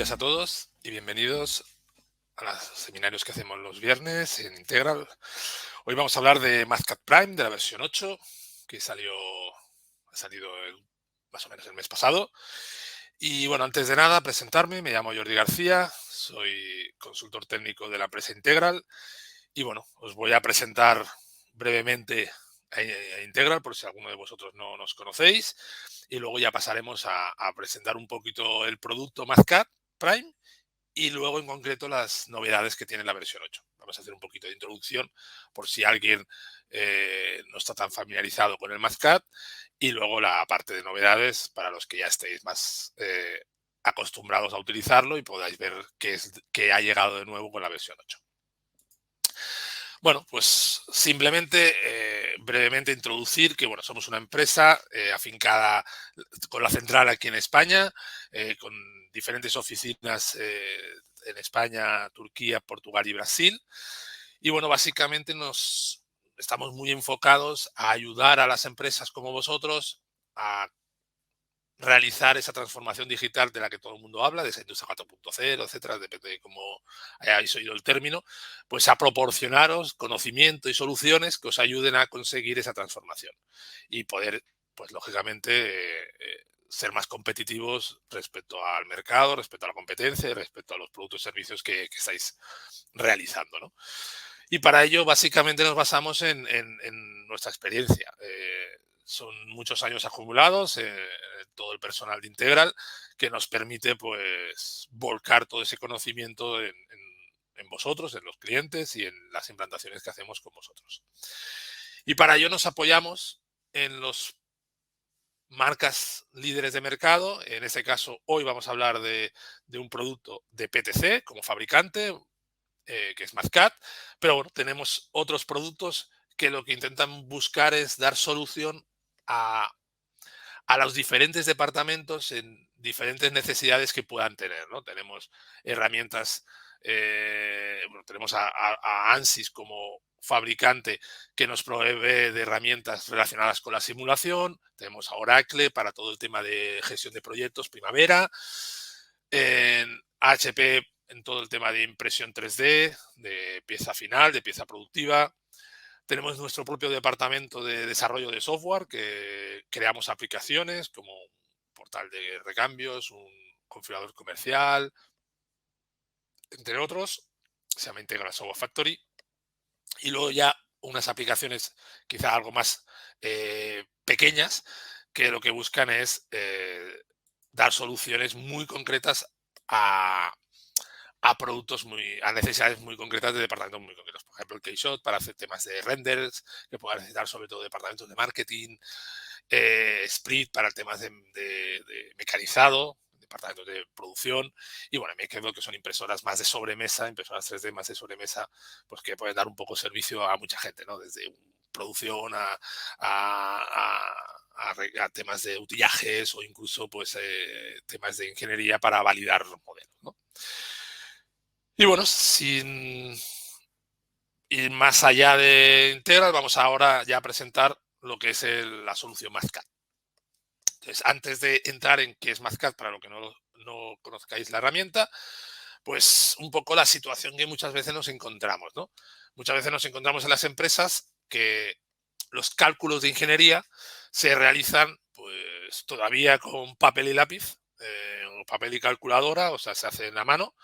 días a todos y bienvenidos a los seminarios que hacemos los viernes en Integral. Hoy vamos a hablar de Mathcad Prime, de la versión 8, que ha salido más o menos el mes pasado. Y bueno, antes de nada, presentarme. Me llamo Jordi García, soy consultor técnico de la empresa Integral. Y bueno, os voy a presentar brevemente a Integral, por si alguno de vosotros no nos conocéis. Y luego ya pasaremos a presentar un poquito el producto Mathcad Prime y luego en concreto las novedades que tiene la versión 8. Vamos a hacer un poquito de introducción por si alguien no está tan familiarizado con el Mathcad y luego la parte de novedades para los que ya estéis más acostumbrados a utilizarlo y podáis ver qué ha llegado de nuevo con la versión 8. Bueno, pues simplemente, brevemente introducir que bueno, somos una empresa afincada con la central aquí en España, con diferentes oficinas en España, Turquía, Portugal y Brasil. Y bueno, básicamente estamos muy enfocados a ayudar a las empresas como vosotros a realizar esa transformación digital de la que todo el mundo habla, de esa industria 4.0, etcétera, depende de cómo hayáis oído el término, pues a proporcionaros conocimiento y soluciones que os ayuden a conseguir esa transformación y poder, pues lógicamente, ser más competitivos respecto al mercado, respecto a la competencia, respecto a los productos y servicios que estáis realizando, ¿no? Y para ello, básicamente, nos basamos en nuestra experiencia. Son muchos años acumulados, todo el personal de Integral, que nos permite pues volcar todo ese conocimiento en vosotros, en los clientes y en las implantaciones que hacemos con vosotros. Y para ello nos apoyamos en los marcas líderes de mercado. En este caso, hoy vamos a hablar de un producto de PTC como fabricante, que es Mathcad, pero bueno, tenemos otros productos que lo que intentan buscar es dar solución a los diferentes departamentos en diferentes necesidades que puedan tener, ¿no? Tenemos herramientas, bueno, tenemos a ANSYS como fabricante que nos provee de herramientas relacionadas con la simulación, tenemos a Oracle para todo el tema de gestión de proyectos Primavera, en HP en todo el tema de impresión 3D, de pieza final, de pieza productiva. Tenemos nuestro propio departamento de desarrollo de software que creamos aplicaciones como un portal de recambios, un configurador comercial, entre otros. Se llama Integral Software Factory. Y luego ya unas aplicaciones quizá algo más pequeñas que lo que buscan es dar soluciones muy concretas a productos a necesidades muy concretas de departamentos muy concretos. Por ejemplo, el Keyshot para hacer temas de renders, que puedan necesitar sobre todo departamentos de marketing, Sprit para temas de mecanizado, departamentos de producción, y bueno, me quedo que son impresoras más de sobremesa, impresoras 3D más de sobremesa, pues que pueden dar un poco servicio a mucha gente, ¿no? Desde producción a temas de utillajes o incluso pues temas de ingeniería para validar modelos, ¿no? Y bueno, sin ir más allá de Integral, vamos ahora ya a presentar lo que es la solución Mathcad. Entonces, antes de entrar en qué es Mathcad, para lo que no conozcáis la herramienta, pues un poco la situación que muchas veces nos encontramos, ¿no? Muchas veces nos encontramos en las empresas que los cálculos de ingeniería se realizan pues todavía con papel y lápiz, o papel y calculadora, o sea, se hacen a mano,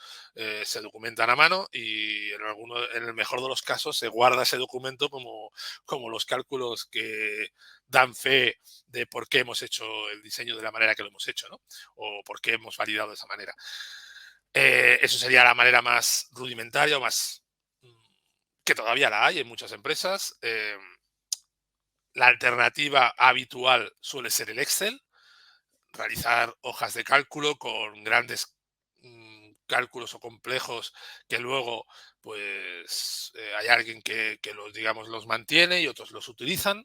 se documentan a mano y en el mejor de los casos se guarda ese documento como los cálculos que dan fe de por qué hemos hecho el diseño de la manera que lo hemos hecho, ¿no? O por qué hemos validado de esa manera. Eso sería la manera más rudimentaria o más que todavía la hay en muchas empresas. La alternativa habitual suele ser el Excel, realizar hojas de cálculo con grandes cálculos o complejos que luego pues hay alguien que los, digamos, los mantiene y otros los utilizan.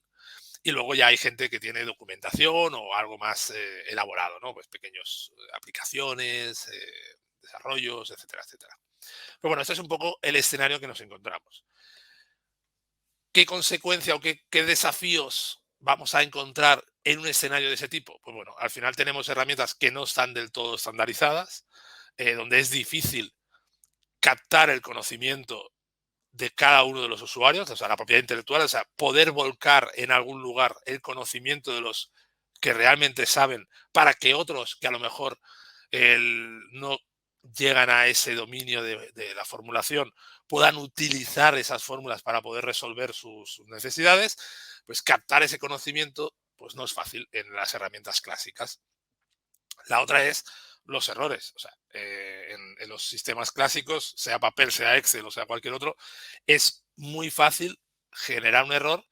Y luego ya hay gente que tiene documentación o algo más elaborado, ¿no? Pues pequeños aplicaciones, desarrollos, etcétera, etcétera. Pero bueno, este es un poco el escenario que nos encontramos. ¿Qué consecuencia o qué desafíos vamos a encontrar en un escenario de ese tipo? Pues bueno, al final tenemos herramientas que no están del todo estandarizadas. donde es difícil captar el conocimiento de cada uno de los usuarios, o sea, la propiedad intelectual, o sea, poder volcar en algún lugar el conocimiento de los que realmente saben para que otros que a lo mejor no llegan a ese dominio de la formulación puedan utilizar esas fórmulas para poder resolver sus necesidades, pues captar ese conocimiento pues no es fácil en las herramientas clásicas. La otra es los errores. O sea, en los sistemas clásicos, sea papel, sea Excel o sea cualquier otro, es muy fácil generar un error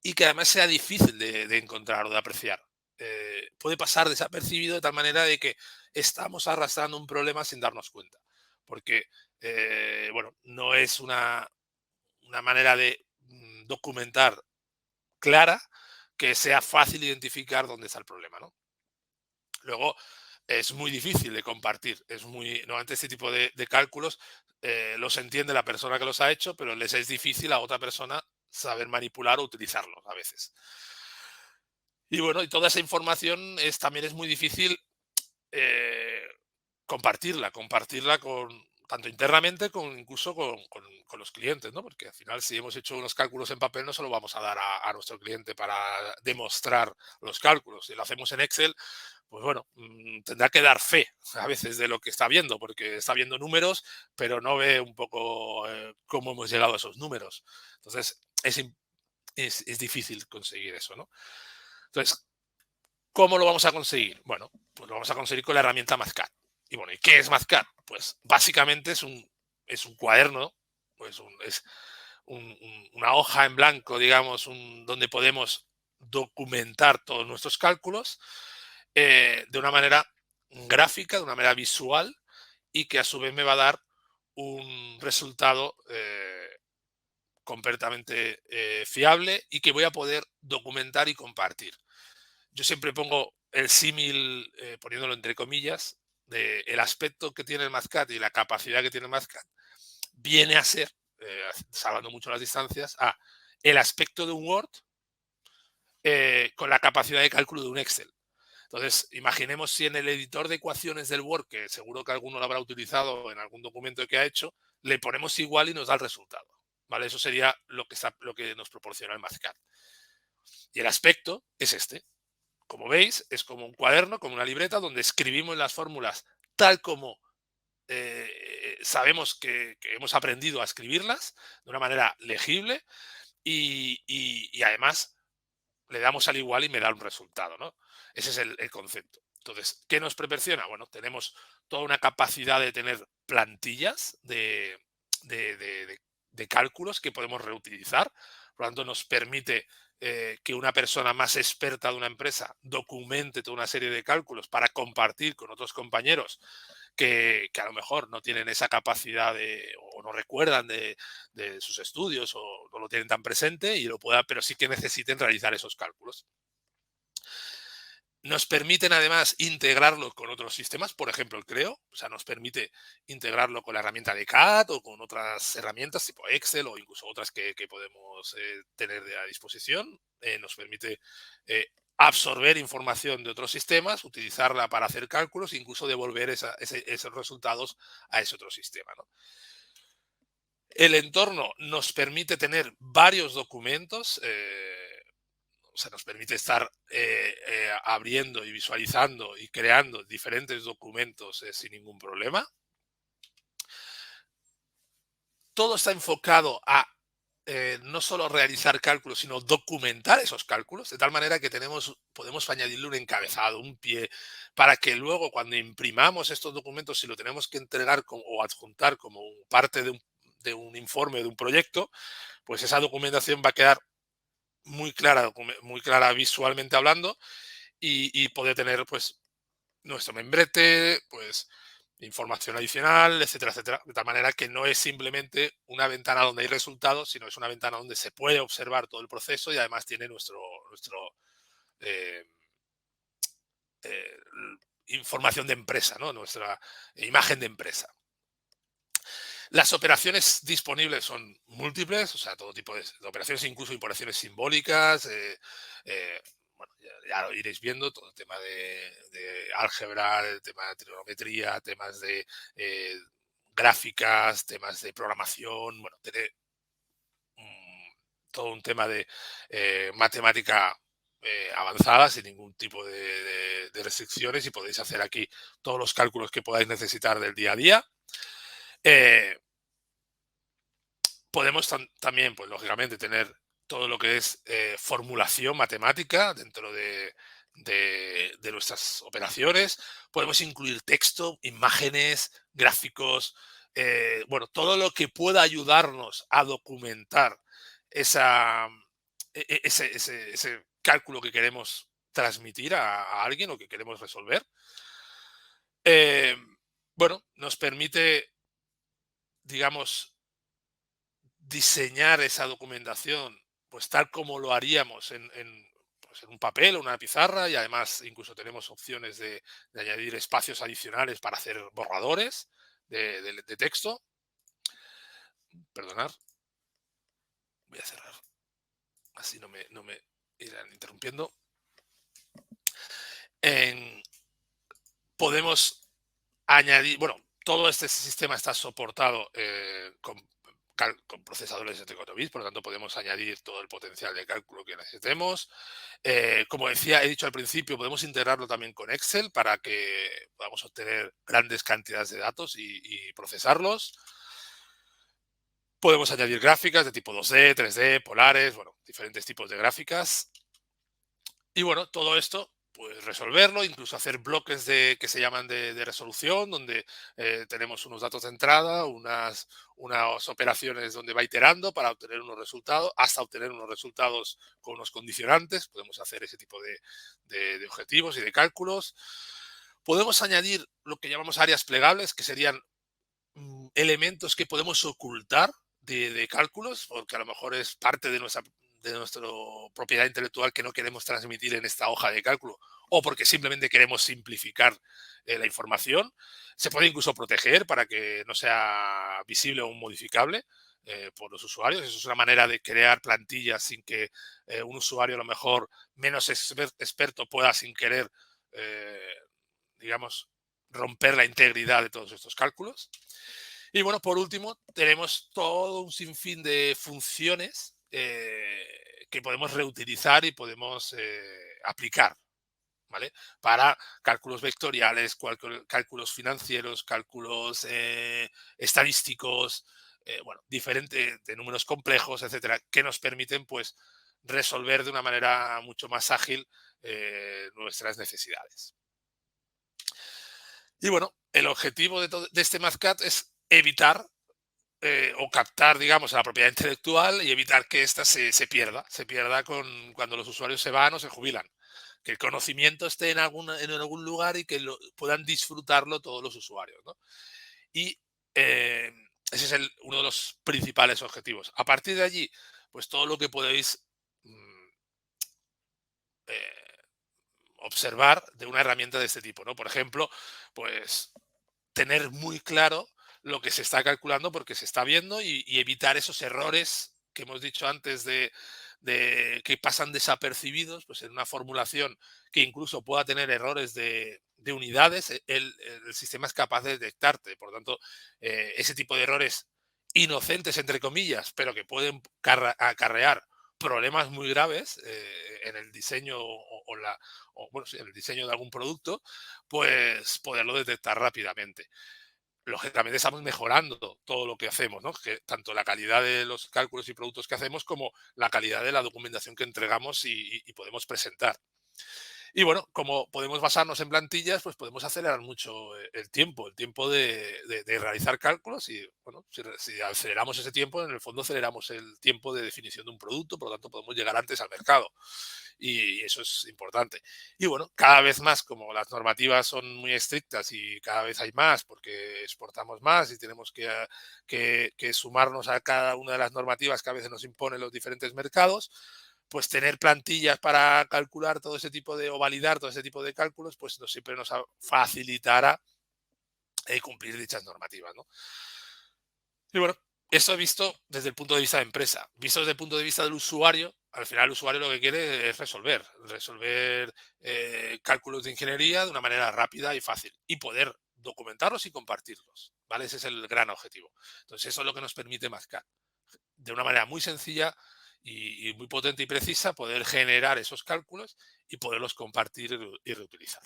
y que además sea difícil de encontrar o de apreciar. Puede pasar desapercibido de tal manera de que estamos arrastrando un problema sin darnos cuenta. Porque, bueno, no es una manera de documentar clara que sea fácil identificar dónde está el problema, ¿no? Luego, es muy difícil de compartir. Normalmente este tipo de cálculos los entiende la persona que los ha hecho, pero les es difícil a otra persona saber manipular o utilizarlos a veces. Y bueno, y toda esa información también es muy difícil eh, compartirla tanto internamente como incluso con los clientes, ¿no? Porque al final, si hemos hecho unos cálculos en papel, no se lo vamos a dar a nuestro cliente para demostrar los cálculos. Si lo hacemos en Excel, pues bueno, tendrá que dar fe a veces de lo que está viendo, porque está viendo números, pero no ve un poco cómo hemos llegado a esos números. Entonces, es difícil conseguir eso, ¿no? Entonces, ¿cómo lo vamos a conseguir? Bueno, pues lo vamos a conseguir con la herramienta Mathcad. Y bueno, ¿y qué es Mathcad? Pues básicamente es un cuaderno, pues es una hoja en blanco, digamos, donde podemos documentar todos nuestros cálculos de una manera gráfica, de una manera visual y que a su vez me va a dar un resultado completamente fiable y que voy a poder documentar y compartir. Yo siempre pongo el símil, poniéndolo entre comillas, de el aspecto que tiene el Mathcad y la capacidad que tiene el Mathcad viene a ser, salvando mucho las distancias, a el aspecto de un Word con la capacidad de cálculo de un Excel. Entonces, imaginemos si en el editor de ecuaciones del Word, que seguro que alguno lo habrá utilizado en algún documento que ha hecho, le ponemos igual y nos da el resultado. ¿Vale? Eso sería lo que nos proporciona el Mathcad. Y el aspecto es este. Como veis, es como un cuaderno, como una libreta, donde escribimos las fórmulas tal como sabemos que hemos aprendido a escribirlas, de una manera legible, y además le damos al igual y me da un resultado, ¿no? Ese es el concepto. Entonces, ¿qué nos proporciona? Bueno, tenemos toda una capacidad de tener plantillas de, de- de cálculos que podemos reutilizar. Por lo tanto, nos permite que una persona más experta de una empresa documente toda una serie de cálculos para compartir con otros compañeros que a lo mejor no tienen esa capacidad o no recuerdan de sus estudios o no lo tienen tan presente y lo puedan, pero sí que necesiten realizar esos cálculos. Nos permiten además integrarlo con otros sistemas, por ejemplo, el Creo, o sea, nos permite integrarlo con la herramienta de CAD o con otras herramientas tipo Excel o incluso otras que podemos tener a disposición. Nos permite absorber información de otros sistemas, utilizarla para hacer cálculos e incluso devolver esos resultados a ese otro sistema, ¿no? El entorno nos permite tener varios documentos. O sea, nos permite estar abriendo y visualizando y creando diferentes documentos sin ningún problema. Todo está enfocado a no solo realizar cálculos, sino documentar esos cálculos, de tal manera que podemos añadirle un encabezado, un pie, para que luego cuando imprimamos estos documentos, si lo tenemos que entregar o adjuntar como parte de un informe, de un proyecto, pues esa documentación va a quedar muy clara visualmente hablando y poder tener pues nuestro membrete, pues información adicional, etcétera, etcétera. De tal manera que no es simplemente una ventana donde hay resultados, sino es una ventana donde se puede observar todo el proceso y además tiene nuestro eh, eh, información de empresa, ¿no? Nuestra imagen de empresa. Las operaciones disponibles son múltiples, o sea, todo tipo de operaciones, incluso operaciones simbólicas, bueno, ya lo iréis viendo, todo el tema de álgebra, el tema de trigonometría, temas de eh, gráficas, temas de programación, bueno, tiene mm, todo un tema de matemática avanzada sin ningún tipo de restricciones, y podéis hacer aquí todos los cálculos que podáis necesitar del día a día. Eh, Podemos también, pues lógicamente, tener todo lo que es formulación matemática dentro de nuestras operaciones. Podemos incluir texto, imágenes, gráficos, bueno, todo lo que pueda ayudarnos a documentar esa, ese cálculo que queremos transmitir a alguien o que queremos resolver. Eh, bueno, nos permite, digamos, diseñar esa documentación, pues tal como lo haríamos pues, en un papel o una pizarra, y además incluso tenemos opciones de añadir espacios adicionales para hacer borradores de texto. Perdonad, voy a cerrar, así no me irán interrumpiendo. En- Podemos añadir, bueno, todo este sistema está soportado con procesadores de 4 bits, por lo tanto podemos añadir todo el potencial de cálculo que necesitemos. Como decía, he dicho al principio, podemos integrarlo también con Excel para que podamos obtener grandes cantidades de datos y procesarlos. Podemos añadir gráficas de tipo 2D, 3D, polares, bueno, diferentes tipos de gráficas. Y bueno, todo esto, pues resolverlo, incluso hacer bloques que se llaman de resolución, donde tenemos unos datos de entrada, unas operaciones donde va iterando para obtener unos resultados, hasta obtener unos resultados con unos condicionantes. Podemos hacer ese tipo de objetivos y de cálculos. Podemos añadir lo que llamamos áreas plegables, que serían elementos que podemos ocultar de cálculos, porque a lo mejor es parte de nuestra propiedad intelectual que no queremos transmitir en esta hoja de cálculo, o porque simplemente queremos simplificar la información. Se puede incluso proteger para que no sea visible o modificable por los usuarios. Eso es una manera de crear plantillas sin que un usuario a lo mejor menos experto pueda sin querer, eh, digamos, romper la integridad de todos estos cálculos. Y bueno, por último, tenemos todo un sinfín de funciones que podemos reutilizar y podemos aplicar, ¿vale? Para cálculos vectoriales, cálculos financieros, cálculos estadísticos, bueno, diferentes de números complejos, etcétera, que nos permiten, pues, resolver de una manera mucho más ágil nuestras necesidades. Y bueno, el objetivo de este MathCAD es evitar o captar, digamos, a la propiedad intelectual y evitar que ésta se pierda cuando los usuarios se van o se jubilan. Que el conocimiento esté en algún lugar y que puedan disfrutarlo todos los usuarios, ¿no? Y eh, ese es uno de los principales objetivos. A partir de allí, pues todo lo que podéis mm, eh, observar de una herramienta de este tipo, ¿no? Por ejemplo, pues tener muy claro lo que se está calculando porque se está viendo, y evitar esos errores que hemos dicho antes de que pasan desapercibidos, pues en una formulación que incluso pueda tener errores de unidades, el sistema es capaz de detectarte. Por lo tanto, ese tipo de errores inocentes, entre comillas, pero que pueden acarrear problemas muy graves en el diseño bueno, sí, en el diseño de algún producto, pues poderlo detectar rápidamente. Lógicamente estamos mejorando todo lo que hacemos, ¿no? Que tanto la calidad de los cálculos y productos que hacemos como la calidad de la documentación que entregamos y podemos presentar. Y bueno, como podemos basarnos en plantillas, pues podemos acelerar mucho el tiempo de realizar cálculos, y bueno, si aceleramos ese tiempo, en el fondo aceleramos el tiempo de definición de un producto, por lo tanto podemos llegar antes al mercado, y eso es importante. Y bueno, cada vez más, como las normativas son muy estrictas y cada vez hay más porque exportamos más y tenemos que sumarnos a cada una de las normativas que a veces nos imponen los diferentes mercados, pues tener plantillas para calcular todo ese tipo o validar todo ese tipo de cálculos, pues siempre nos facilitará cumplir dichas normativas, ¿no? Y bueno, Eso visto desde el punto de vista de empresa. Visto desde el punto de vista del usuario, al final el usuario lo que quiere es resolver cálculos de ingeniería de una manera rápida y fácil y poder documentarlos y compartirlos, ¿vale? Ese es el gran objetivo. Entonces eso es lo que nos permite Mazcat. De una manera muy sencilla y muy potente y precisa, poder generar esos cálculos y poderlos compartir y reutilizar.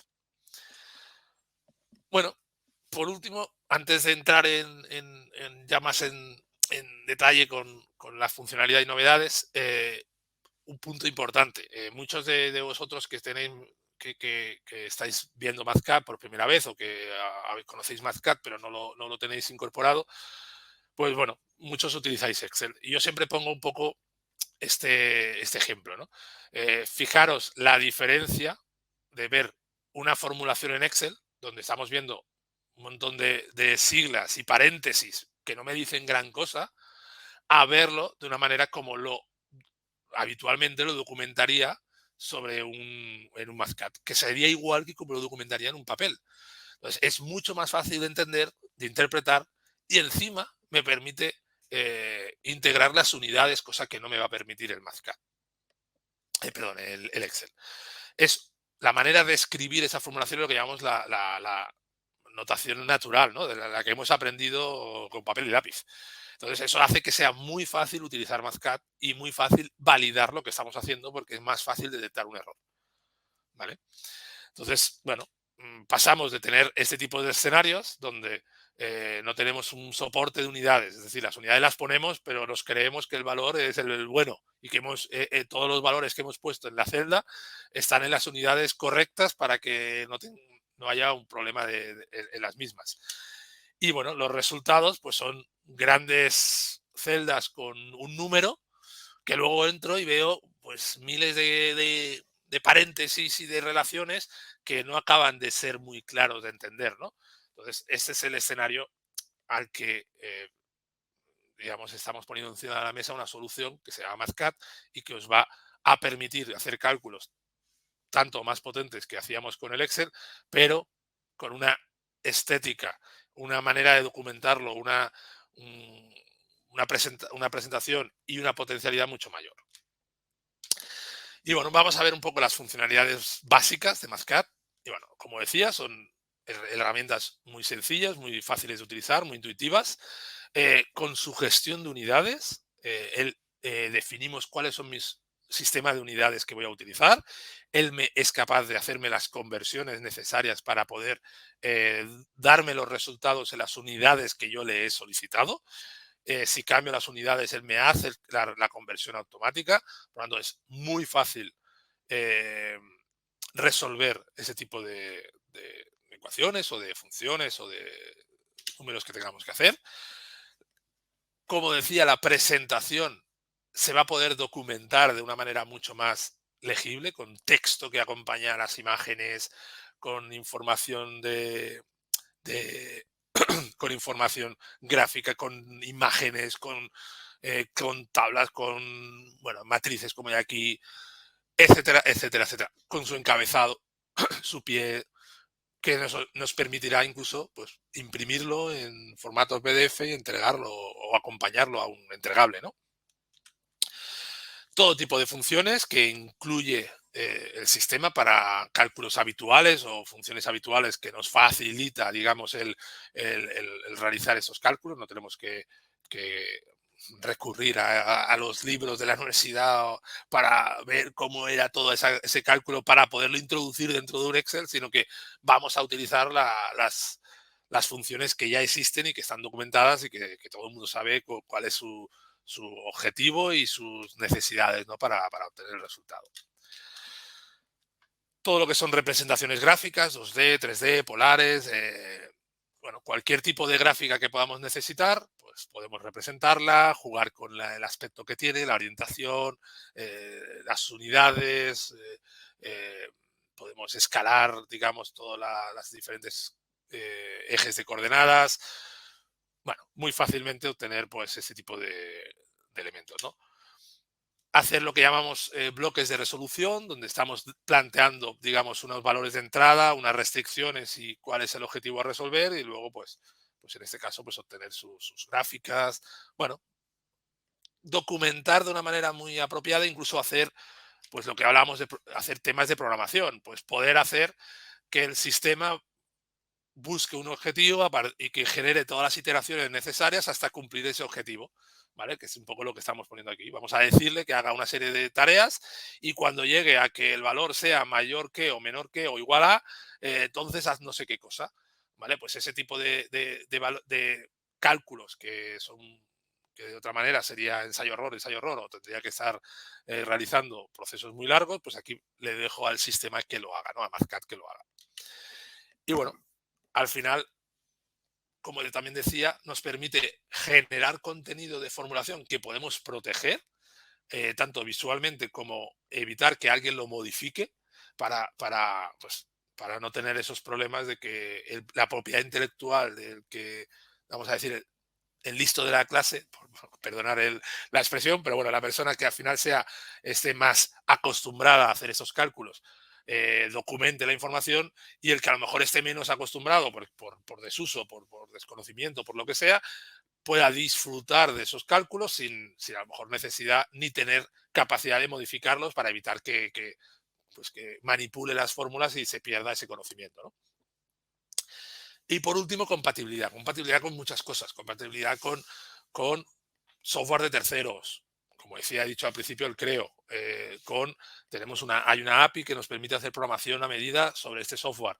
Bueno, por último, antes de entrar ya más en detalle con la funcionalidad y novedades, un punto importante. Muchos de vosotros que tenéis que estáis viendo Mazcat por primera vez o que conocéis Mazcat pero no lo tenéis incorporado, pues bueno, muchos utilizáis Excel. Y yo siempre pongo un poco este ejemplo, ¿no? Fijaros la diferencia de ver una formulación en Excel, donde estamos viendo un montón de siglas y paréntesis que no me dicen gran cosa, a verlo de una manera como habitualmente lo documentaría en un Mazcat, que sería igual que como lo documentaría en un papel. Entonces, es mucho más fácil de entender, de interpretar, y encima me permite integrar las unidades, cosa que no me va a permitir el Mazcat. Perdón, el Excel. Es la manera de escribir esa formulación, lo que llamamos la notación natural, ¿no? De la que hemos aprendido con papel y lápiz. Entonces, eso hace que sea muy fácil utilizar Mazcat y muy fácil validar lo que estamos haciendo porque es más fácil detectar un error, ¿vale? Entonces, bueno, pasamos de tener este tipo de escenarios donde no tenemos un soporte de unidades, es decir, las unidades las ponemos, pero nos creemos que el valor es el bueno y que todos los valores que hemos puesto en la celda están en las unidades correctas para que no haya un problema en las mismas. Y bueno, los resultados pues son grandes celdas con un número que luego entro y veo pues miles de paréntesis y de relaciones que no acaban de ser muy claros de entender, ¿no? Entonces, este es el escenario al que, digamos, estamos poniendo encima de la mesa una solución que se llama Mazcat y que os va a permitir hacer cálculos tanto más potentes que hacíamos con el Excel, pero con una estética, una manera de documentarlo, una presentación y una potencialidad mucho mayor. Y bueno, vamos a ver un poco las funcionalidades básicas de Mazcat. Y bueno, como decía, son herramientas muy sencillas, muy fáciles de utilizar, muy intuitivas, con su gestión de unidades. Definimos cuáles son mis sistemas de unidades que voy a utilizar. Él es capaz de hacerme las conversiones necesarias para poder darme los resultados en las unidades que yo le he solicitado. Si cambio las unidades, él me hace la conversión automática. Por lo tanto, es muy fácil eh, resolver ese tipo de ecuaciones o de funciones o de números que tengamos que hacer. Como decía, la presentación se va a poder documentar de una manera mucho más legible, con texto que acompaña a las imágenes, con información de con información gráfica, con imágenes, con tablas, con bueno, matrices como hay aquí, etcétera, etcétera, etcétera, con su encabezado, su pie, que nos permitirá incluso pues, imprimirlo en formato PDF y entregarlo o acompañarlo a un entregable, ¿no? Todo tipo de funciones que incluye el sistema para cálculos habituales o funciones habituales que nos facilita, digamos, el realizar esos cálculos. No tenemos que recurrir a los libros de la universidad para ver cómo era todo ese cálculo para poderlo introducir dentro de un Excel, sino que vamos a utilizar las funciones que ya existen y que están documentadas y que todo el mundo sabe cuál es su objetivo y sus necesidades, ¿no? para obtener el resultado. Todo lo que son representaciones gráficas, 2D, 3D, polares, bueno, cualquier tipo de gráfica que podamos necesitar, pues podemos representarla, jugar con el aspecto que tiene, la orientación, las unidades, podemos escalar, digamos, todas las diferentes ejes de coordenadas. Bueno, muy fácilmente obtener pues ese tipo de elementos, ¿no? Hacer lo que llamamos bloques de resolución, donde estamos planteando, digamos, unos valores de entrada, unas restricciones y cuál es el objetivo a resolver, y luego, pues, pues en este caso, pues obtener sus gráficas, bueno, documentar de una manera muy apropiada, incluso hacer, pues lo que hablamos de hacer temas de programación, pues poder hacer que el sistema busque un objetivo y que genere todas las iteraciones necesarias hasta cumplir ese objetivo, ¿vale? Que es un poco lo que estamos poniendo aquí. Vamos a decirle que haga una serie de tareas y cuando llegue a que el valor sea mayor que o menor que o igual a, entonces haz no sé qué cosa, ¿vale? Pues ese tipo de cálculos que son que de otra manera sería ensayo-error, o tendría que estar realizando procesos muy largos, pues aquí le dejo al sistema que lo haga, ¿no? A Mathcad que lo haga. Y bueno, al final, como yo también decía, nos permite generar contenido de formulación que podemos proteger, tanto visualmente como evitar que alguien lo modifique pues, para no tener esos problemas de que la propiedad intelectual del que, vamos a decir, el listo de la clase, por perdonar la expresión, pero bueno, la persona que al final esté más acostumbrada a hacer esos cálculos, documente la información, y el que a lo mejor esté menos acostumbrado por desuso, por desconocimiento, por lo que sea, pueda disfrutar de esos cálculos sin a lo mejor necesidad ni tener capacidad de modificarlos para evitar pues que manipule las fórmulas y se pierda ese conocimiento, ¿no? Y por último, compatibilidad. Compatibilidad con muchas cosas. Compatibilidad con software de terceros. Como decía, he dicho al principio, el Creo. Tenemos hay una API que nos permite hacer programación a medida sobre este software.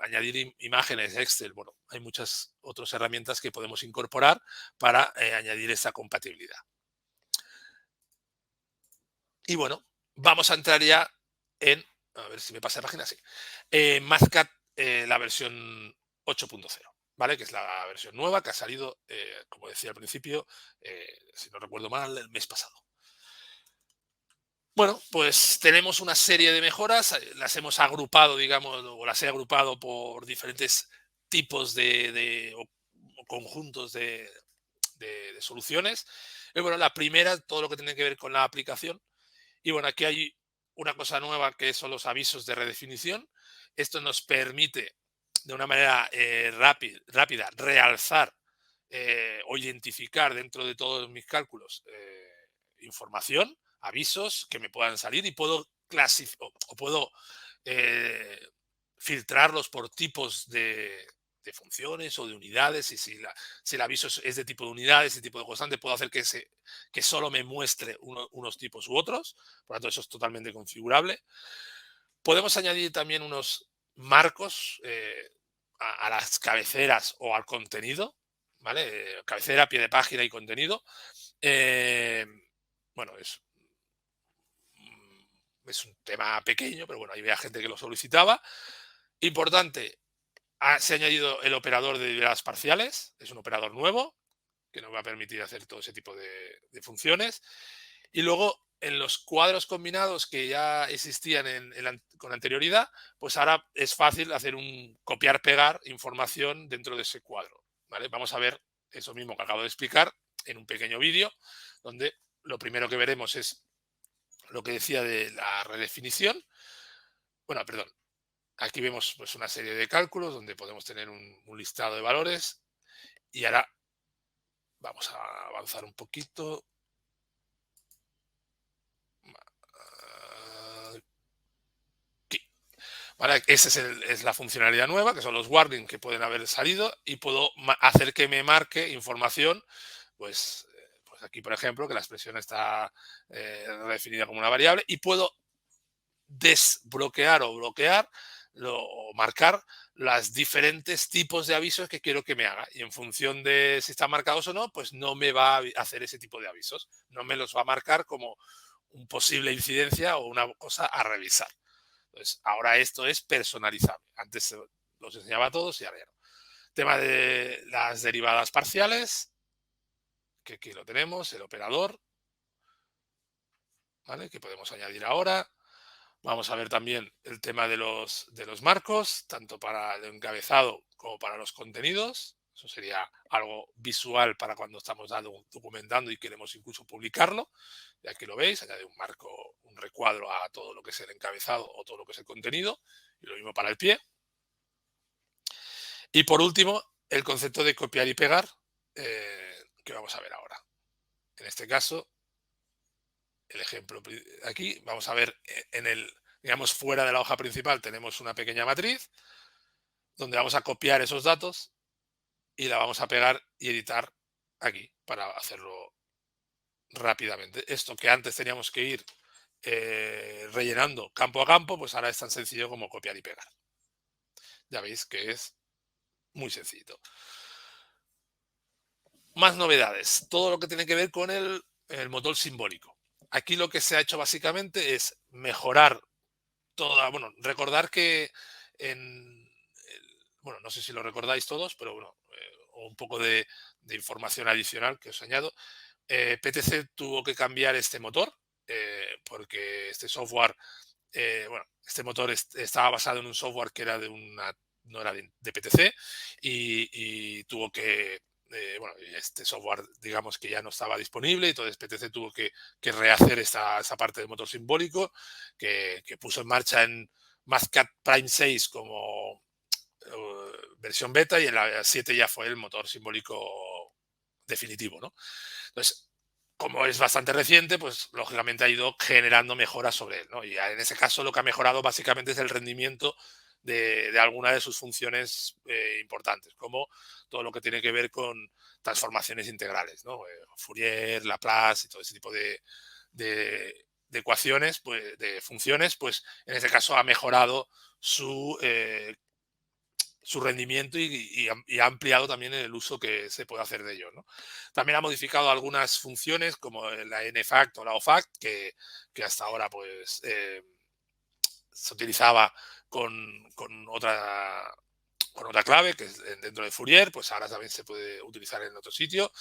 Añadir imágenes, Excel. Bueno, hay muchas otras herramientas que podemos incorporar para añadir esa compatibilidad. Y bueno, vamos a entrar ya en, a ver si me pasa la página, sí, Mathcad, la versión 8.0, ¿vale? Que es la versión nueva que ha salido, como decía al principio, si no recuerdo mal, el mes pasado. Bueno, pues tenemos una serie de mejoras, las hemos agrupado, digamos, o las he agrupado por diferentes tipos o conjuntos de soluciones. Y bueno, la primera, todo lo que tiene que ver con la aplicación. Y bueno, aquí hay una cosa nueva que son los avisos de redefinición. Esto nos permite de una manera rápida realzar o identificar dentro de todos mis cálculos información, avisos que me puedan salir, y puedo clasificar o puedo eh, filtrarlos por tipos de funciones o de unidades, y si el aviso es de tipo de unidades, de tipo de constante, puedo hacer que solo me muestre unos tipos u otros. Por lo tanto, eso es totalmente configurable. Podemos añadir también unos marcos a las cabeceras o al contenido, ¿vale? Cabecera, pie de página y contenido. Bueno, es un tema pequeño, pero bueno, había gente que lo solicitaba. Importante, se ha añadido el operador de derivadas parciales. Es un operador nuevo que nos va a permitir hacer todo ese tipo de funciones. Y luego, en los cuadros combinados que ya existían con anterioridad, pues ahora es fácil hacer un copiar-pegar información dentro de ese cuadro, ¿vale? Vamos a ver eso mismo que acabo de explicar en un pequeño vídeo, donde lo primero que veremos es lo que decía de la redefinición. Bueno, perdón. Aquí vemos pues una serie de cálculos donde podemos tener un listado de valores, y ahora vamos a avanzar un poquito. Aquí. ¿Vale? Esa es la funcionalidad nueva, que son los warnings que pueden haber salido, y puedo hacer que me marque información, pues aquí, por ejemplo, que la expresión está definida como una variable, y puedo desbloquear o bloquear o marcar los diferentes tipos de avisos que quiero que me haga, y en función de si están marcados o no, pues no me va a hacer ese tipo de avisos, no me los va a marcar como un posible incidencia o una cosa a revisar. Entonces, ahora esto es personalizable. Antes los enseñaba a todos y ahora ya no. Tema de las derivadas parciales, que aquí lo tenemos, el operador, ¿vale? Que podemos añadir ahora. Vamos a ver también el tema de los marcos, tanto para el encabezado como para los contenidos. Eso sería algo visual para cuando estamos documentando y queremos incluso publicarlo. Y aquí lo veis, añade un marco, un recuadro a todo lo que es el encabezado o todo lo que es el contenido. Y lo mismo para el pie. Y por último, el concepto de copiar y pegar, que vamos a ver ahora. En este caso, el ejemplo aquí, vamos a ver en el, digamos, fuera de la hoja principal tenemos una pequeña matriz donde vamos a copiar esos datos y la vamos a pegar y editar aquí para hacerlo rápidamente. Esto que antes teníamos que ir rellenando campo a campo, pues ahora es tan sencillo como copiar y pegar. Ya veis que es muy sencillo. Más novedades, todo lo que tiene que ver con el motor simbólico. Aquí lo que se ha hecho básicamente es mejorar bueno, recordar que bueno, no sé si lo recordáis todos, pero bueno, un poco de información adicional que os añado. PTC tuvo que cambiar este motor porque este software, bueno, este motor estaba basado en un software que era no era de PTC y tuvo que, bueno, este software digamos que ya no estaba disponible, entonces PTC tuvo que rehacer esa parte del motor simbólico que puso en marcha en Mathcat Prime 6 como versión beta y en la 7 ya fue el motor simbólico definitivo, ¿no? Entonces, como es bastante reciente, pues lógicamente ha ido generando mejoras sobre él, ¿no? Y en ese caso lo que ha mejorado básicamente es el rendimiento de alguna de sus funciones importantes, como todo lo que tiene que ver con transformaciones integrales, ¿no? Fourier, Laplace y todo ese tipo de ecuaciones, pues, de funciones, pues en ese caso ha mejorado su rendimiento y ha ampliado también el uso que se puede hacer de ello, ¿no? También ha modificado algunas funciones como la NFACT o la OFACT que hasta ahora pues se utilizaba con otra clave que es dentro de Fourier, pues ahora también se puede utilizar en otro sitio.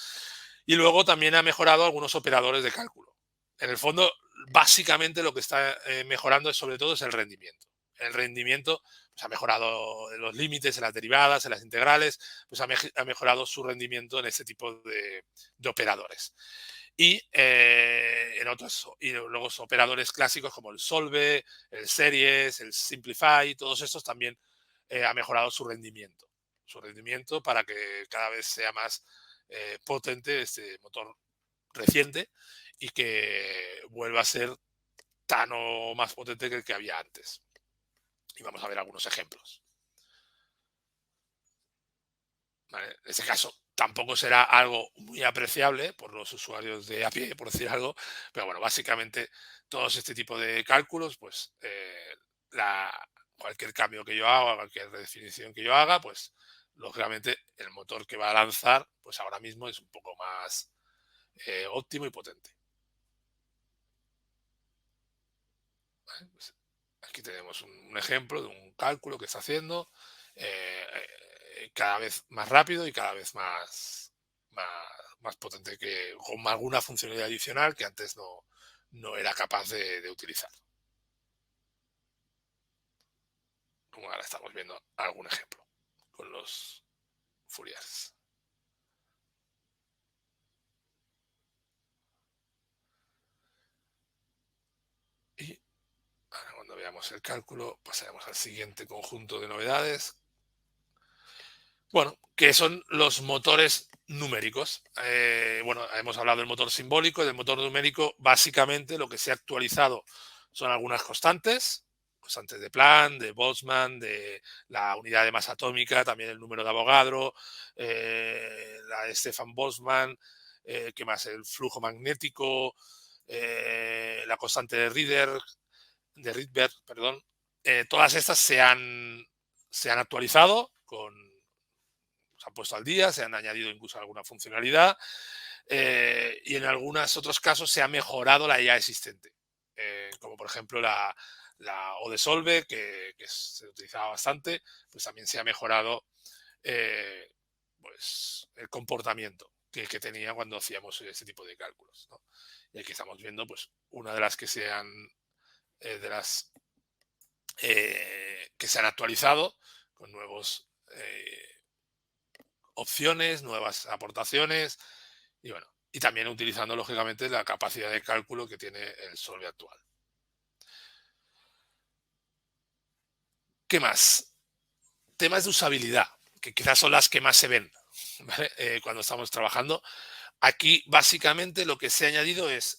Y luego también ha mejorado algunos operadores de cálculo. En el fondo, básicamente lo que está mejorando sobre todo es el rendimiento. El rendimiento pues, ha mejorado en los límites, en las derivadas, en las integrales, pues ha mejorado su rendimiento en este tipo de operadores. Y y luego los operadores clásicos como el solve, el series, el simplify, todos estos también ha mejorado su rendimiento. Su rendimiento para que cada vez sea más potente este motor reciente y que vuelva a ser tan o más potente que el que había antes. Y vamos a ver algunos ejemplos. ¿Vale? En este caso tampoco será algo muy apreciable por los usuarios de a pie, por decir algo, pero bueno, básicamente todos este tipo de cálculos, pues cualquier cambio que yo haga, cualquier redefinición que yo haga, pues lógicamente el motor que va a lanzar, pues ahora mismo es un poco más óptimo y potente. ¿Vale? Pues aquí tenemos un ejemplo de un cálculo que está haciendo cada vez más rápido y cada vez más potente, con alguna funcionalidad adicional que antes no era capaz de utilizar. Como ahora estamos viendo algún ejemplo con los Fouriers. Y ahora cuando veamos el cálculo pasaremos al siguiente conjunto de novedades. Bueno, que son los motores numéricos. Bueno, hemos hablado del motor simbólico y del motor numérico. Básicamente lo que se ha actualizado son algunas constantes de Planck, de Boltzmann, de la unidad de masa atómica, también el número de Avogadro, la de Stefan Boltzmann, ¿qué más? El flujo magnético, la constante de Rydberg, perdón. Todas estas se han actualizado se han puesto al día, se han añadido incluso alguna funcionalidad y en algunos otros casos se ha mejorado la IA existente, como por ejemplo la Odesolve, que se utilizaba bastante, pues también se ha mejorado pues el comportamiento que tenía cuando hacíamos este tipo de cálculos, ¿no? Y aquí estamos viendo pues una de las que que se han actualizado con nuevos opciones, nuevas aportaciones y bueno, y también utilizando lógicamente la capacidad de cálculo que tiene el Solve actual. ¿Qué más? Temas de usabilidad. que quizás son las que más se ven, ¿vale? Cuando estamos trabajando. Aquí, básicamente, lo que se ha añadido es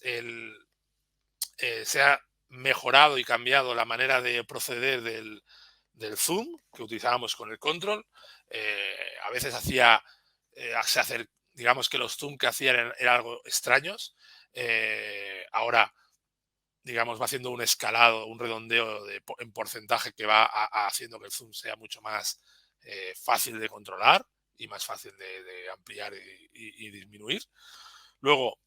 se ha mejorado y cambiado la manera de proceder del zoom que utilizábamos con el control. A veces digamos que los zoom que hacían eran algo extraños. Ahora, digamos, va haciendo un escalado, un redondeo en porcentaje que va haciendo que el zoom sea mucho más fácil de controlar y más fácil de ampliar y disminuir. Luego,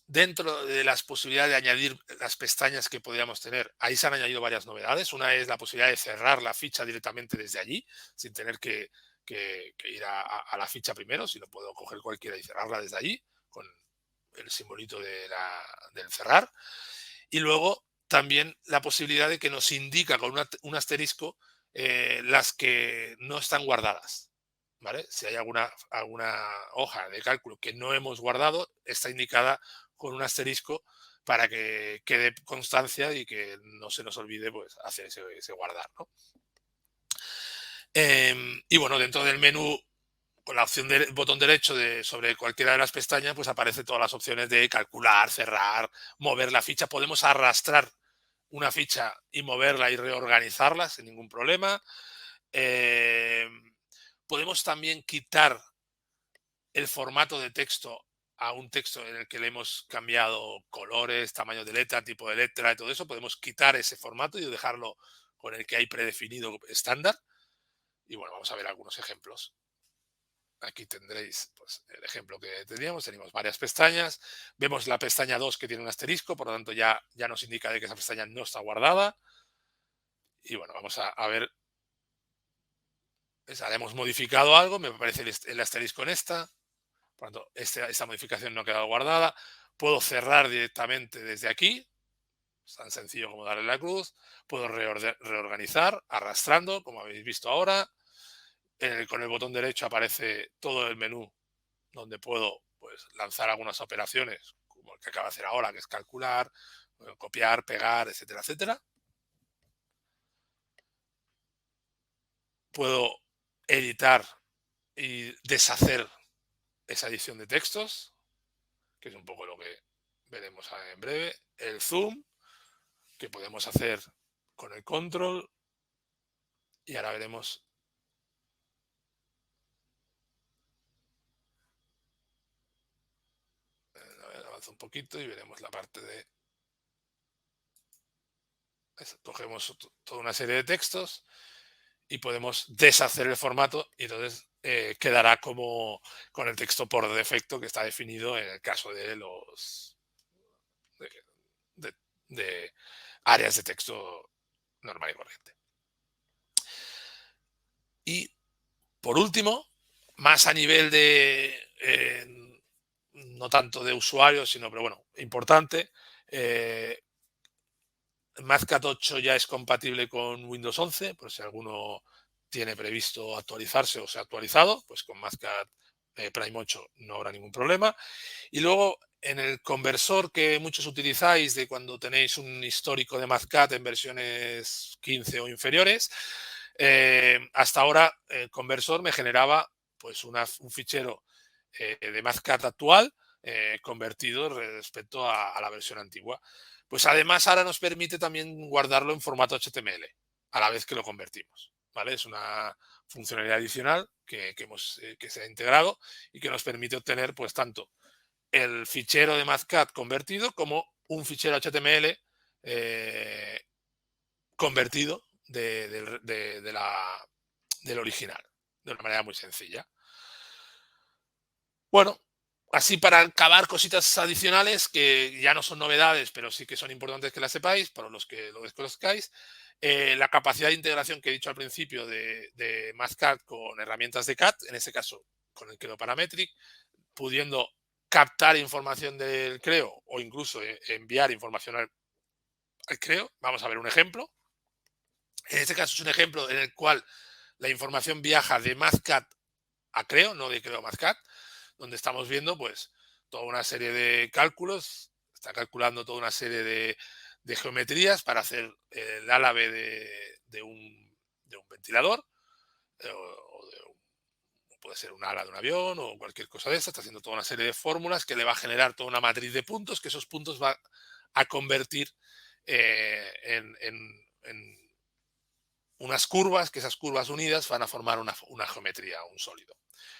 dentro de las posibilidades de añadir las pestañas que podríamos tener, ahí se han añadido varias novedades. Una es la posibilidad de cerrar la ficha directamente desde allí, sin tener que ir a la ficha primero, sino puedo coger cualquiera y cerrarla desde allí, con el simbolito del cerrar. Y luego también la posibilidad de que nos indica con un asterisco las que no están guardadas. ¿Vale? Si hay alguna hoja de cálculo que no hemos guardado, está indicada con un asterisco para que quede constancia y que no se nos olvide pues, hacer ese guardar, ¿no? Y bueno, dentro del menú, con la opción del botón derecho sobre cualquiera de las pestañas, pues aparecen todas las opciones de calcular, cerrar, mover la ficha. Podemos arrastrar una ficha y moverla y reorganizarla sin ningún problema. Podemos también quitar el formato de texto a un texto en el que le hemos cambiado colores, tamaño de letra, tipo de letra y todo eso. Podemos quitar ese formato y dejarlo con el que hay predefinido estándar. Y bueno, vamos a ver algunos ejemplos. Aquí tendréis pues, el ejemplo que teníamos. Tenemos varias pestañas. Vemos la pestaña 2 que tiene un asterisco, por lo tanto ya nos indica de que esa pestaña no está guardada. Y bueno, vamos a ver. Pues, hemos modificado algo, me aparece el asterisco en esta. Por lo tanto, esta modificación no ha quedado guardada. Puedo cerrar directamente desde aquí. Es tan sencillo como darle la cruz. Puedo reorganizar arrastrando, como habéis visto ahora. Con el botón derecho aparece todo el menú donde puedo pues, lanzar algunas operaciones, como el que acabo de hacer ahora, que es calcular, copiar, pegar, etcétera, etcétera. Puedo editar y deshacer esa edición de textos, que es un poco lo que veremos en breve. El zoom, que podemos hacer con el control. Y ahora veremos. A ver, avanza un poquito y veremos la parte de. Cogemos toda una serie de textos y podemos deshacer el formato y entonces quedará como con el texto por defecto que está definido en el caso de los de, de áreas de texto normal y corriente. Y por último, más a nivel de no tanto de usuario, sino, pero bueno, importante, Mathcat 8 ya es compatible con Windows 11, por si alguno tiene previsto actualizarse o se ha actualizado, pues con Mathcat Prime 8 no habrá ningún problema. Y luego en el conversor que muchos utilizáis de cuando tenéis un histórico de Mathcat en versiones 15 o inferiores, hasta ahora el conversor me generaba pues un fichero de Mathcat actual convertido respecto a la versión antigua. Pues además ahora nos permite también guardarlo en formato HTML a la vez que lo convertimos. ¿Vale? Es una funcionalidad adicional que se ha integrado y que nos permite obtener pues tanto el fichero de Mathcat convertido como un fichero HTML convertido del original, de una manera muy sencilla. Bueno, así para acabar, cositas adicionales que ya no son novedades, pero sí que son importantes que las sepáis, para los que lo desconozcáis. La capacidad de integración que he dicho al principio de Mathcat con herramientas de CAD, en este caso con el Creo Parametric, pudiendo captar información del Creo o incluso enviar información al Creo. Vamos a ver un ejemplo. En este caso es un ejemplo en el cual la información viaja de Mathcat a Creo, no de Creo a Mathcat, donde estamos viendo pues toda una serie de cálculos, está calculando toda una serie de geometrías para hacer el álabe de un ventilador o puede ser un ala de un avión o cualquier cosa de esta, está haciendo toda una serie de fórmulas que le va a generar toda una matriz de puntos, que esos puntos va a convertir en unas curvas, que esas curvas unidas van a formar una geometría, un sólido.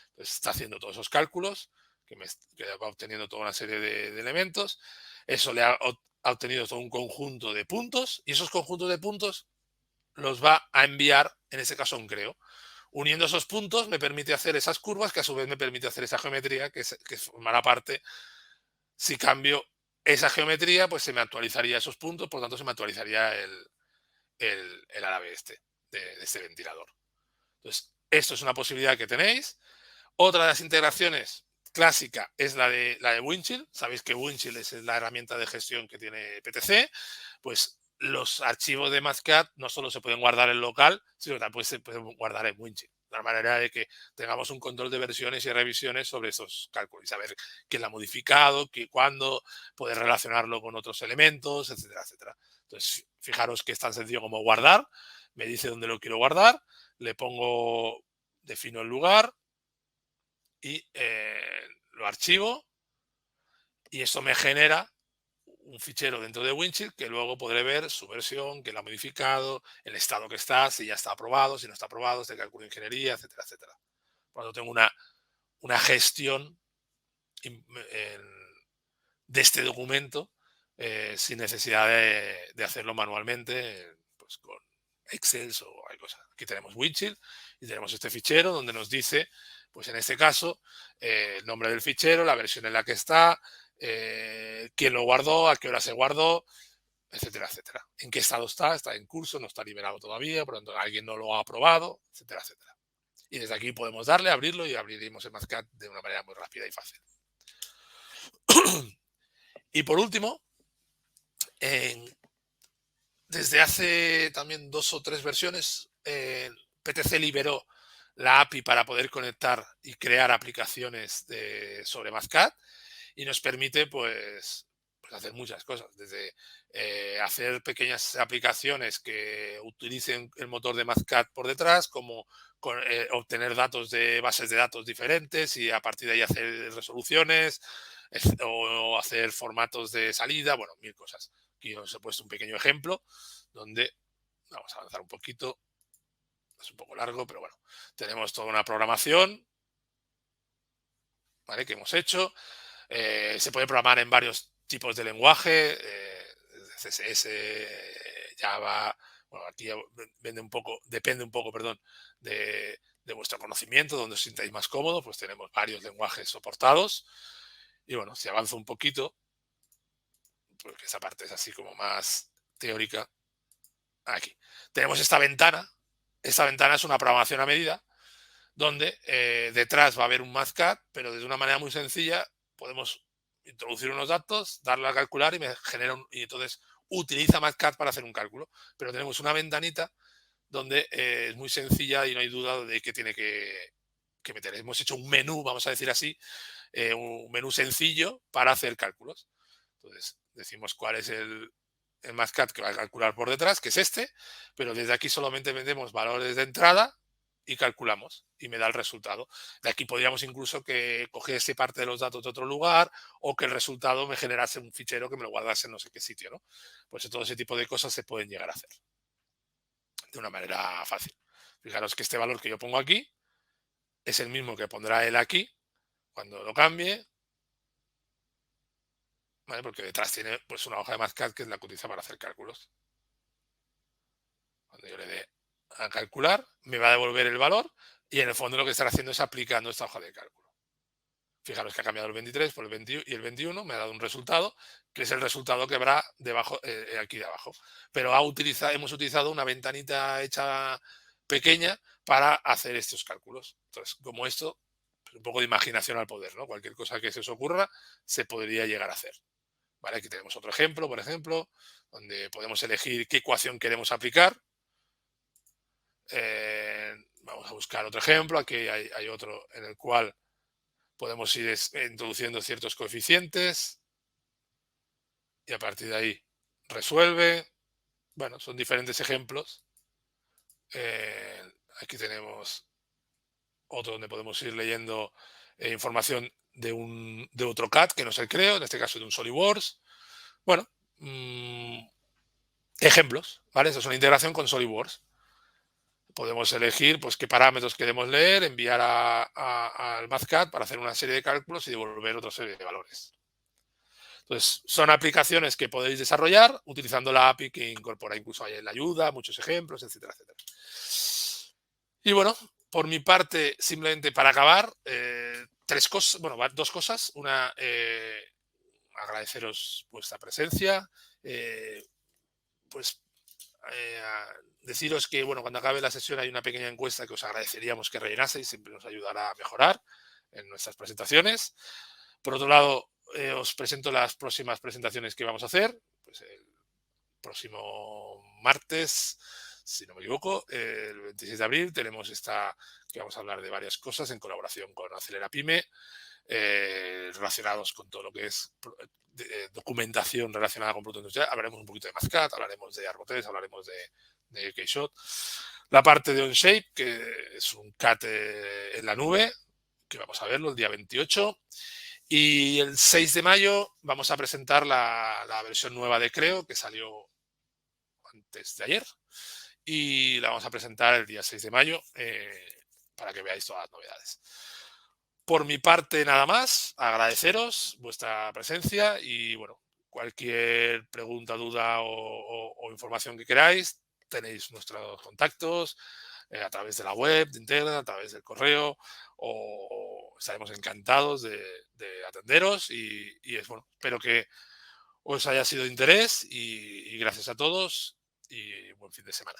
Entonces está haciendo todos esos cálculos, que va obteniendo toda una serie de elementos, eso le ha obtenido todo un conjunto de puntos, y esos conjuntos de puntos los va a enviar, en este caso, a un creo. Uniendo esos puntos me permite hacer esas curvas, que a su vez me permite hacer esa geometría, que formará parte. Si cambio esa geometría, pues se me actualizaría esos puntos, por lo tanto se me actualizaría el árabe de este ventilador. Entonces, esto es una posibilidad que tenéis. Otra de las integraciones clásica es la de Windchill. Sabéis que Windchill es la herramienta de gestión que tiene PTC. Pues los archivos de Mathcad no solo se pueden guardar en local, sino que también se pueden guardar en Windchill. De manera de que tengamos un control de versiones y revisiones sobre estos cálculos y saber quién la ha modificado, cuándo, poder relacionarlo con otros elementos, etcétera, etcétera. Entonces, fijaros que es tan sencillo como guardar. Me dice dónde lo quiero guardar, le pongo, defino el lugar y lo archivo, y eso me genera un fichero dentro de Windchill que luego podré ver su versión, que la ha modificado, el estado que está, si ya está aprobado, si no está aprobado, este cálculo de ingeniería, etcétera, etcétera. Por lo tanto, tengo una gestión de este documento sin necesidad de hacerlo manualmente, pues con Excel o hay cosas. Aquí tenemos Windchill y tenemos este fichero donde nos dice, pues en este caso, el nombre del fichero, la versión en la que está, quién lo guardó, a qué hora se guardó, etcétera, etcétera. En qué estado está en curso, no está liberado todavía, por lo tanto alguien no lo ha aprobado, etcétera, etcétera. Y desde aquí podemos darle, abrirlo y abriremos el Mathcad de una manera muy rápida y fácil. Y por último, desde hace también 2 o 3 versiones, PTC liberó la API para poder conectar y crear aplicaciones sobre Mathcad, y nos permite pues hacer muchas cosas, desde hacer pequeñas aplicaciones que utilicen el motor de Mathcad por detrás, como obtener datos de bases de datos diferentes y a partir de ahí hacer resoluciones o hacer formatos de salida, bueno, mil cosas. Aquí os he puesto un pequeño ejemplo donde vamos a avanzar un poquito, es un poco largo, pero bueno, tenemos toda una programación, ¿vale?, que hemos hecho. Se puede programar en varios tipos de lenguaje, CSS, Java. Bueno, aquí depende un poco, perdón, de vuestro conocimiento, donde os sintáis más cómodo, pues tenemos varios lenguajes soportados. Y bueno, si avanzo un poquito, porque esa parte es así como más teórica, aquí tenemos esta ventana. Esta ventana es una programación a medida, donde detrás va a haber un Mathcad, pero de una manera muy sencilla podemos introducir unos datos, darle a calcular y me genera y entonces utiliza Mathcad para hacer un cálculo. Pero tenemos una ventanita donde es muy sencilla y no hay duda de que tiene que meter. Hemos hecho un menú, vamos a decir así, un menú sencillo para hacer cálculos. Entonces decimos cuál es el Mathcad que va a calcular por detrás, que es este, pero desde aquí solamente metemos valores de entrada y calculamos y me da el resultado. De aquí podríamos incluso que cogiese parte de los datos de otro lugar o que el resultado me generase un fichero que me lo guardase en no sé qué sitio, ¿no? Pues todo ese tipo de cosas se pueden llegar a hacer de una manera fácil. Fijaros que este valor que yo pongo aquí es el mismo que pondrá él aquí cuando lo cambie, ¿vale? Porque detrás tiene pues una hoja de Mathcad que es la que utiliza para hacer cálculos. Cuando yo le dé a calcular, me va a devolver el valor y en el fondo lo que estará haciendo es aplicando esta hoja de cálculo. Fijaros que ha cambiado el 23 por el 21 y el 21 me ha dado un resultado que es el resultado que habrá debajo, aquí de abajo. Pero hemos utilizado una ventanita hecha pequeña para hacer estos cálculos. Entonces, como esto, pues un poco de imaginación al poder, ¿no? Cualquier cosa que se os ocurra se podría llegar a hacer. ¿Vale? Aquí tenemos otro ejemplo, por ejemplo, donde podemos elegir qué ecuación queremos aplicar. Vamos a buscar otro ejemplo. Aquí hay otro en el cual podemos ir introduciendo ciertos coeficientes y a partir de ahí resuelve. Bueno, son diferentes ejemplos. Aquí tenemos otro donde podemos ir leyendo información de otro CAD que no es el Creo, en este caso de un SolidWorks. Bueno, ejemplos, ¿vale? Eso es una integración con SolidWorks. Podemos elegir pues, qué parámetros queremos leer, enviar al MathCAD para hacer una serie de cálculos y devolver otra serie de valores. Entonces, son aplicaciones que podéis desarrollar utilizando la API que incorpora incluso ahí en la ayuda, muchos ejemplos, etcétera, etcétera. Y bueno, por mi parte, simplemente para acabar, dos cosas. Una, agradeceros vuestra presencia. Pues deciros que, bueno, cuando acabe la sesión hay una pequeña encuesta que os agradeceríamos que rellenaseis, siempre nos ayudará a mejorar en nuestras presentaciones. Por otro lado, os presento las próximas presentaciones que vamos a hacer. Pues el próximo martes, si no me equivoco, el 26 de abril, tenemos esta que vamos a hablar de varias cosas en colaboración con Acelera Pyme, relacionados con todo lo que es documentación relacionada con productos industriales. Hablaremos un poquito de MathCAD, hablaremos de Argotes, hablaremos de Keyshot. La parte de OnShape, que es un CAD en la nube, que vamos a verlo el día 28. Y el 6 de mayo vamos a presentar la versión nueva de Creo, que salió antes de ayer. Y la vamos a presentar el día 6 de mayo para que veáis todas las novedades. Por mi parte, nada más. Agradeceros vuestra presencia y, bueno, cualquier pregunta, duda o información que queráis, tenéis nuestros contactos a través de la web de Integra, a través del correo, o estaremos encantados de atenderos y es bueno. Espero que os haya sido de interés y gracias a todos y buen fin de semana.